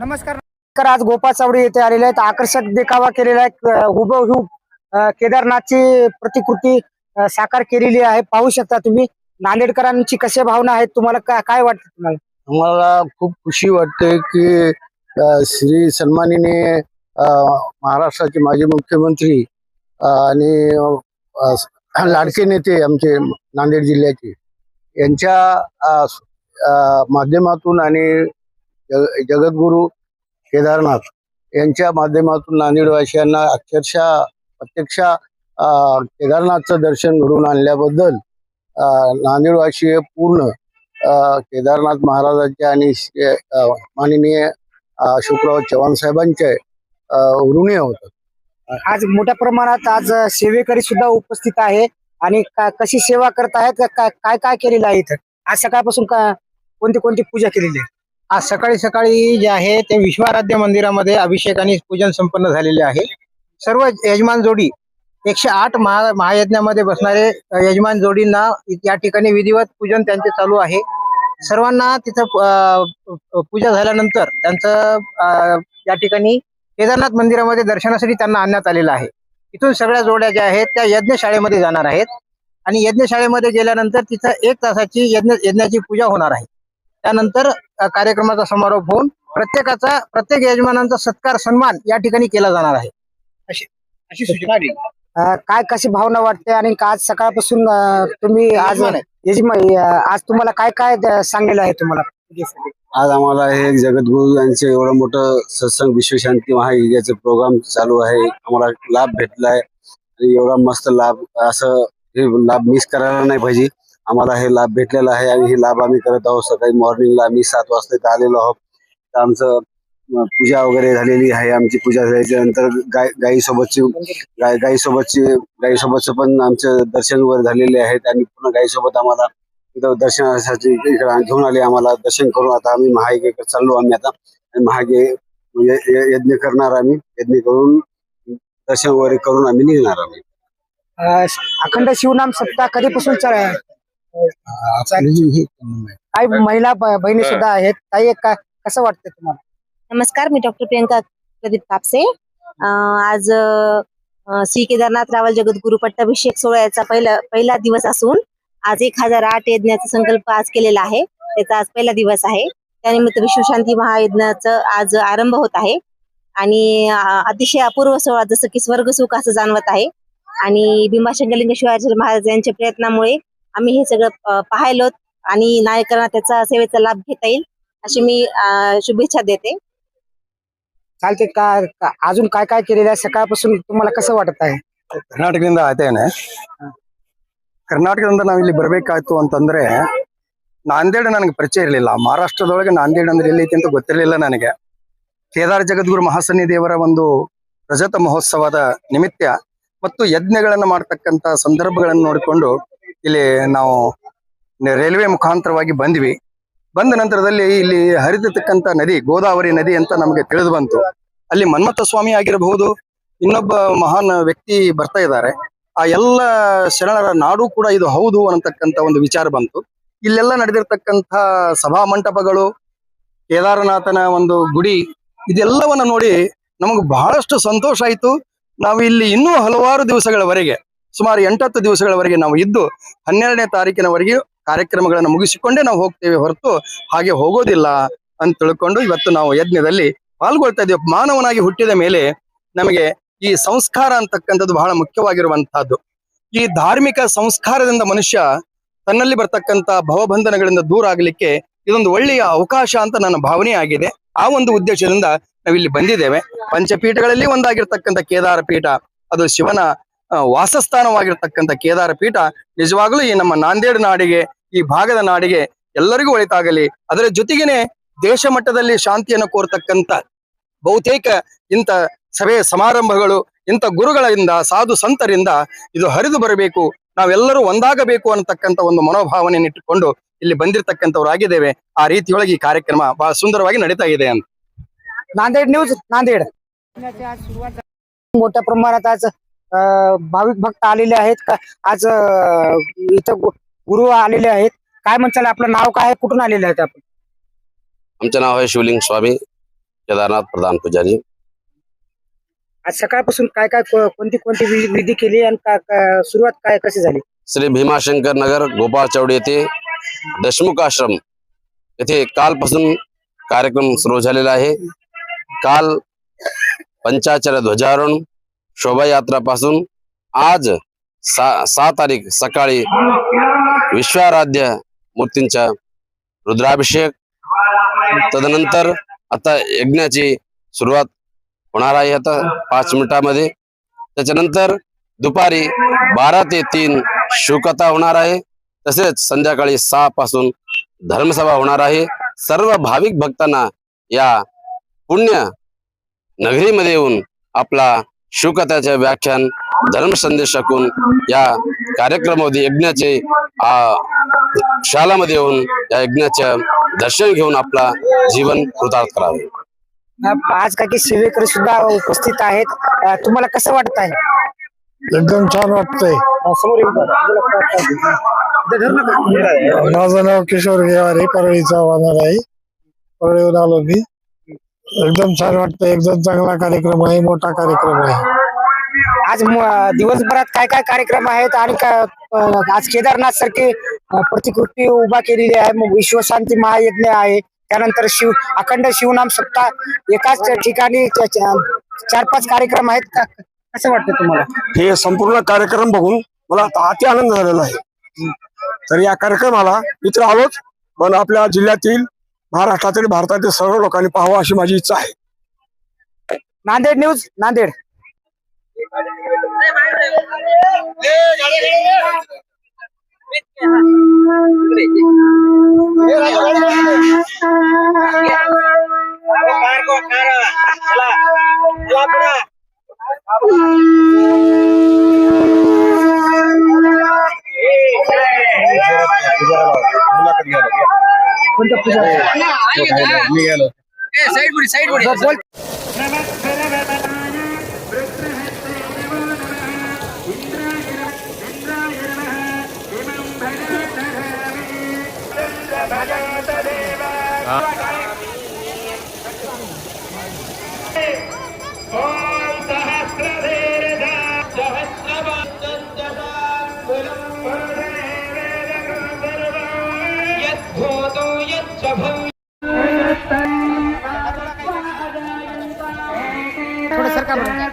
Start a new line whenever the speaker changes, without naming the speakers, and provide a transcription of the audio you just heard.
नमस्कार नमस्कार. आज गोपाळ चावडी येथे आलेले आहेत. आकर्षक देखावा केलेला आहे. हुबेहूब केदारनाथची प्रतिकृती साकार केलेली आहे. पाहू शकता तुम्ही. नांदेडकरांची कशा भावना आहेत, तुम्हाला काय वाटतं तुम्हाला?
आम्हाला खूप खुशी वाटते की श्री सन्माननीय महाराष्ट्राचे माजी मुख्यमंत्री आणि लाडके नेते आमचे नांदेड जिल्ह्याचे यांच्या माध्यमातून आणि जगद्गुरु केदारनाथ यांच्या माध्यमातून नांदेडवासियांना अक्षरशः प्रत्यक्ष केदारनाथचं दर्शन घडवून आणल्याबद्दल नांदेडवासी पूर्ण केदारनाथ महाराजांच्या आणि माननीय अशोकराव चव्हाण साहेबांचे ऋणी होतात.
आज मोठ्या प्रमाणात आज सेवेकरी सुद्धा उपस्थित आहे आणि कशी सेवा करत आहेत, काय काय केलेलं आहे इथं? आज सकाळपासून कोणती कोणती पूजा केलेली आहे?
आज सकाळी जे आहे ते विश्वाराध्य मंदिरामध्ये अभिषेक आणि पूजन संपन्न झालेले आहे. सर्व यजमान जोडी 108 महायज्ञामध्ये बसणारे यजमान जोडींना या ठिकाणी विधिवत पूजन त्यांचे चालू आहे. सर्वांना तिथं पूजा झाल्यानंतर त्यांचं या ठिकाणी केदारनाथ मंदिरामध्ये दर्शनासाठी त्यांना आणण्यात आलेलं आहे. इथून सगळ्या जोड्या ज्या आहेत त्या यज्ञशाळेमध्ये जाणार आहेत आणि यज्ञशाळेमध्ये गेल्यानंतर तिथं 1 तासाची यज्ञाची पूजा होणार आहे. त्यानंतर कार्यक्रमाचा समारोप होऊन प्रत्येक यजमानांचा सत्कार सन्मान या ठिकाणी केला जाणार आहे अशी सूचना दिली.
काय कशी भावना वाटते आणि आज सकाळपासून तुम्ही आज आज तुम्हाला काय काय सांगलेलं आहे तुम्हाला?
आज आम्हाला हे जगद्गुरु यांचे एवढं मोठं सत्संग विश्वशांती महायज्ञाचं प्रोग्राम चालू आहे. आम्हाला लाभ भेटलाय आणि एवढा मस्त लाभ, असं हे लाभ मिस करायला नाही पाहिजे. आम्हाला हे लाभ भेटलेला आहे आणि हे लाभ आम्ही करत आहोत. सकाळी मॉर्निंगला आम्ही 7 वाजता इथं आलेलो आहोत. तर आमचं पूजा वगैरे झालेली आहे. आमची पूजा झाल्याच्या नंतर गायीसोबतचं पण आमचं दर्शन वगैरे झालेले आहेत आणि पूर्ण गायीसोबत आम्हाला इथं दर्शनासाठी घेऊन आले. आम्हाला दर्शन करून आता आम्ही महायज्ञ चाललो. आम्ही आता महायज्ञ यज्ञ करणार. आम्ही यज्ञ करून दर्शन वगैरे करून आम्ही निघणार आम्ही.
अखंड शिवनाम सप्ताह कधीपासून काही महिला बहिणी सुद्धा आहेत. काही कसं वाटतं तुम्हाला?
नमस्कार, मी डॉक्टर प्रियंका प्रदीप कापसे. आज श्री केदारनाथ रावल जगद्गुरु पट्टाभिषेक सोहळ्याचा पहिला दिवस असून आज 1008 यज्ञाचा संकल्प आज केलेला आहे. त्याचा आज पहिला दिवस आहे. त्यानिमित्त विश्वशांती महायज्ञाचं आज आरंभ होत आहे आणि अतिशय अपूर्व सोहळा, जसं की स्वर्गसुख असं जाणवत आहे. आणि भीमाशंकरलिंग शिवाजी महाराज यांच्या प्रयत्नामुळे आम्ही हे सगळं पाहिलोत आणि नायकांना त्याचा सेवेचा लाभ घेता येईल अशी मी शुभेच्छा देते.
चालते का अजून काय काय केलेलं आहे सकाळपासून, तुम्हाला कसं वाटत आहे?
ಕರ್ನಾಟಕದಿಂದ ಆಯ್ತೇನೆ. ಕರ್ನಾಟಕದಿಂದ ನಾವಿಲ್ಲಿ ಬರಬೇಕಾಯ್ತು ಅಂತಂದ್ರೆ ನಾಂದೇಡ್ ನನಗೆ ಪರಿಚಯ ಇರಲಿಲ್ಲ. ಮಹಾರಾಷ್ಟ್ರದೊಳಗೆ ನಾಂದೇಡ್ ಅಂದ್ರೆ ಎಲ್ಲಿ ಐತಿ ಅಂತ ಗೊತ್ತಿರಲಿಲ್ಲ ನನಗೆ. ಕೇದಾರ ಜಗದ್ಗುರು ಮಹಾಸನ್ನಿ ದೇವರ ಒಂದು ರಜತ ಮಹೋತ್ಸವದ ನಿಮಿತ್ತ ಮತ್ತು ಯಜ್ಞಗಳನ್ನು ಮಾಡತಕ್ಕಂತ ಸಂದರ್ಭಗಳನ್ನು ನೋಡಿಕೊಂಡು ಇಲ್ಲಿ ನಾವು ರೈಲ್ವೆ ಮುಖಾಂತರವಾಗಿ ಬಂದ್ವಿ. ಬಂದ ನಂತರದಲ್ಲಿ ಇಲ್ಲಿ ಹರಿದಿರ್ತಕ್ಕಂಥ ನದಿ ಗೋದಾವರಿ ನದಿ ಅಂತ ನಮಗೆ ತಿಳಿದು ಬಂತು. ಅಲ್ಲಿ ಮನ್ಮಥ ಸ್ವಾಮಿ ಆಗಿರಬಹುದು, ಇನ್ನೊಬ್ಬ ಮಹಾನ್ ವ್ಯಕ್ತಿ ಬರ್ತಾ ಇದ್ದಾರೆ. ಆ ಎಲ್ಲ ಶರಣರ ನಾಡು ಕೂಡ ಇದು ಹೌದು ಅನ್ನತಕ್ಕಂಥ ಒಂದು ವಿಚಾರ ಬಂತು. ಇಲ್ಲೆಲ್ಲ ನಡೆದಿರ್ತಕ್ಕಂಥ ಸಭಾ ಮಂಟಪಗಳು, ಕೇದಾರನಾಥನ ಒಂದು ಗುಡಿ, ಇದೆಲ್ಲವನ್ನ ನೋಡಿ ನಮಗೆ ಬಹಳಷ್ಟು ಸಂತೋಷ ಆಯಿತು. ನಾವು ಇಲ್ಲಿ ಇನ್ನೂ ಹಲವಾರು ದಿವಸಗಳವರೆಗೆ, ಸುಮಾರು 8-10 ದಿವಸಗಳವರೆಗೆ ನಾವು ಇದ್ದು 12ನೇ ತಾರೀಕಿನವರೆಗೆ ಕಾರ್ಯಕ್ರಮಗಳನ್ನು ಮುಗಿಸಿಕೊಂಡೇ ನಾವು ಹೋಗ್ತೇವೆ ಹೊರತು ಹಾಗೆ ಹೋಗೋದಿಲ್ಲ ಅಂತ ತಿಳ್ಕೊಂಡು ಇವತ್ತು ನಾವು ಯಜ್ಞದಲ್ಲಿ ಪಾಲ್ಗೊಳ್ತಾ ಇದ್ದೇವೆ. ಮಾನವನಾಗಿ ಹುಟ್ಟಿದ ಮೇಲೆ ನಮಗೆ ಈ ಸಂಸ್ಕಾರ ಅಂತಕ್ಕಂಥದ್ದು ಬಹಳ ಮುಖ್ಯವಾಗಿರುವಂತಹದ್ದು. ಈ ಧಾರ್ಮಿಕ ಸಂಸ್ಕಾರದಿಂದ ಮನುಷ್ಯ ತನ್ನಲ್ಲಿ ಬರ್ತಕ್ಕಂಥ ಭವಬಂಧನಗಳಿಂದ ದೂರ ಆಗಲಿಕ್ಕೆ ಇದೊಂದು ಒಳ್ಳೆಯ ಅವಕಾಶ ಅಂತ ನನ್ನ ಭಾವನೆ ಆಗಿದೆ. ಆ ಒಂದು ಉದ್ದೇಶದಿಂದ ನಾವಿಲ್ಲಿ ಬಂದಿದ್ದೇವೆ. ಪಂಚಪೀಠಗಳಲ್ಲಿ ಒಂದಾಗಿರ್ತಕ್ಕಂಥ ಕೇದಾರ ಪೀಠ, ಅದು ಶಿವನ ವಾಸಸ್ಥಾನವಾಗಿರ್ತಕ್ಕಂಥ ಕೇದಾರ ಪೀಠ ನಿಜವಾಗ್ಲೂ ಈ ನಮ್ಮ ನಾಂದೇಡ್ ನಾಡಿಗೆ, ಈ ಭಾಗದ ನಾಡಿಗೆ ಎಲ್ಲರಿಗೂ ಒಳಿತಾಗಲಿ. ಅದರ ಜೊತೆಗೇನೆ ದೇಶ ಮಟ್ಟದಲ್ಲಿ ಶಾಂತಿಯನ್ನು ಕೋರ್ತಕ್ಕಂಥ ಬಹುತೇಕ ಇಂಥ ಸಭೆ ಸಮಾರಂಭಗಳು, ಇಂಥ ಗುರುಗಳಿಂದ, ಸಾಧು ಸಂತರಿಂದ ಇದು ಹರಿದು ಬರಬೇಕು, ನಾವೆಲ್ಲರೂ ಒಂದಾಗಬೇಕು ಅನ್ನತಕ್ಕಂಥ ಒಂದು ಮನೋಭಾವನೆಯನ್ನು ಇಟ್ಟುಕೊಂಡು ಇಲ್ಲಿ ಬಂದಿರತಕ್ಕಂಥವ್ರು ಆಗಿದ್ದೇವೆ. ಆ ರೀತಿಯೊಳಗೆ ಈ ಕಾರ್ಯಕ್ರಮ ಬಹಳ सुंदरವಾಗಿ ನಡೀತಾ ಇದೆ ಅಂತ.
नांदेड न्यूज नांदेड. मोठ्या प्रमाणात आज भाविक भक्त आलेले आहेत. आज इथं गुरु आलेले आहेत. काय म्हणताल, आपलं नाव काय, कुठून आलेले आहेत आपण?
आमचं नाव आहे शिवलिंग स्वामी.
केदारनाथ प्रधान पुजारी.
आज सकाळपासून काय काय कोणती कोणती विधी केली आणि सुरुवात काय कशी झाली?
श्री भीमाशंकर नगर गोपाळ चौड येथे दशमुख आश्रम येथे कालपासून कार्यक्रम सुरू झालेला आहे. काल पंचाचार्य ध्वजारोहण शोभायात्रा पासून आज 6 तारीख सकाळी विश्वाराध्य मूर्तींचा रुद्राभिषेक, तदनंतर आता यज्ञाची सुरुवात होणार आहे आता 5 मिनिटांमध्ये. त्याच्यानंतर दुपारी 12 ते 3 शिवकथा होणार आहे. तसेच संध्याकाळी 6 पासून धर्मसभा होणार आहे. सर्व भाविक भक्तांना या पुण्य नगरीमध्ये येऊन आपला शिवकथाचे व्याख्यान धर्मसंदेश ऐकून या कार्यक्रमामध्ये यज्ञाचे शालामध्ये येऊन या यज्ञाचे दर्शन घेऊन आपला जीवन कृतार्थ करावे.
आज काही सेवेकरी सुद्धा उपस्थित आहेत. तुम्हाला कसं वाटत आहे?
एकदम छान वाटतंय.
समोर येऊन बोला.
माझं नाव किशोर गेवारे, परळीचा वाहणार आहे. परळीहून आलो मी. एकदम छान वाटतंय. एकदम चांगला कार्यक्रम आहे, मोठा कार्यक्रम आहे.
आज दिवसभरात काय काय कार्यक्रम आहेत आणि आज केदारनाथ सारखी प्रतिकृती उभा केलेली आहे. मग विश्वशांती महायज्ञ आहे, त्यानंतर अखंड शिवनाम सप्ताह एकाच ठिकाणी 4-5 कार्यक्रम आहेत. कसं वाटतं तुम्हाला?
हे संपूर्ण कार्यक्रम बघून मला अति आनंद झालेला आहे. तर या कार्यक्रमाला मित्र आलोच, पण आपल्या जिल्ह्यातील, महाराष्ट्रातील, भारतातील सर्व लोकांनी पाहावं अशी माझी इच्छा आहे.
नांदेड न्यूज, नांदेड. थोडं सरका बरं.